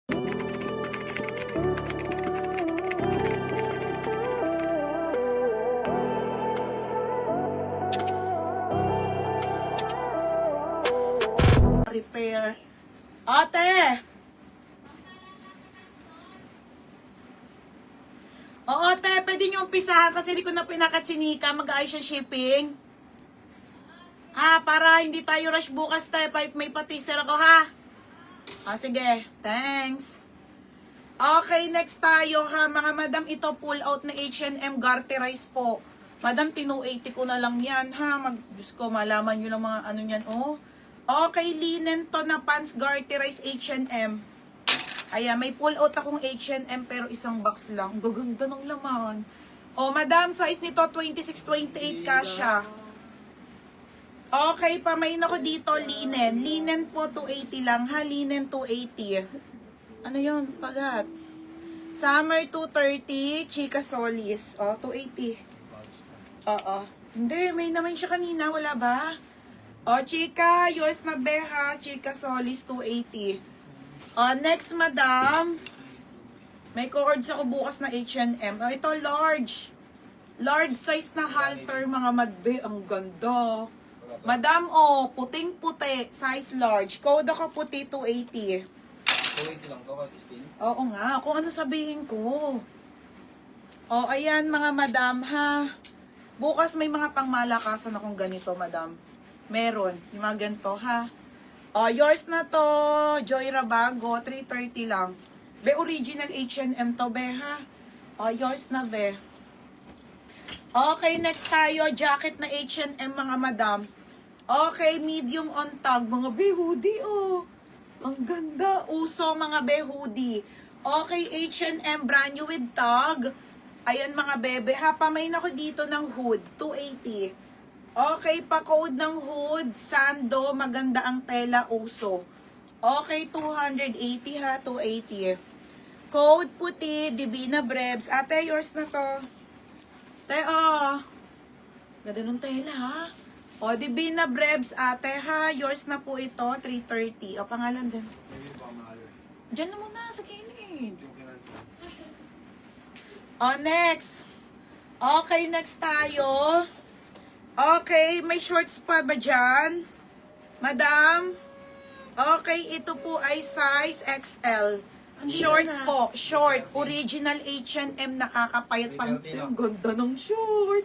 Repair. Ate! Oo, te, pwede nyo umpisahan kasi di ko na pinakatsinika. Mag-aayos yung shipping. Para hindi tayo rush bukas, te. May patiser ako, ha? Sige. Thanks. Okay, next tayo, ha? Mga madam, ito pull out na H&M garterize po. Madam, 280 ko na lang yan, ha? Diyos ko, malaman nyo lang mga ano yan, oh. Okay, linen to na pants garterize H&M. Ayan, may pull out akong H&M pero isang box lang. Gaganda ng laman. Oh, madam, size nito 26-28 kasha. Okay, pamain ako dito, linen. Linen po 280 lang, ha? Linen 280. Ano yun? Pagat. Summer 230, Chika Solis. Oh, 280. Oo. Hindi, may naman siya kanina. Wala ba? Oh, Chika, yours na beha. Chika Solis 280. Next, madam. May co-ords ako bukas na H&M. Oh, ito, large. Large size na halter, mga madbe. Ang ganda. Madam, puting-puti. Size large. Code ako puti, 280. 280 lang to, Christine? Oo nga. Kung ano sabihin ko. Ayan, mga madam, ha. Bukas may mga pangmalakasan akong ganito, madam. Meron. Yung mga ganito, ha. Yours na to. Joy Rabago. 330 lang. Be, original H&M to, be, ha. Yours na, be. Okay, next tayo. Jacket na H&M, mga madam. Okay, medium on tag. Mga be, hoodie, oh. Ang ganda. Uso, mga be, hoodie. Okay, H&M, brand new with tag. Ayan, mga bebe, ha. Pamain ako dito ng hood. 280. Okay, pa-code ng hood, sando, maganda ang tela, uso. Okay, 280 ha, 280. Code puti, Divina Brebs. Ate, yours na to. Te, ganda ng tela ha. Divina Brebs, ate ha, yours na po ito, 330. Pangalan din. Diyan na muna, sa kilid. Next. Okay, next tayo. Okay, may shorts pa ba dyan? Madam? Okay, ito po ay size XL. Short po, short. Original H&M, nakakapayat pang. Ang ganda ng short.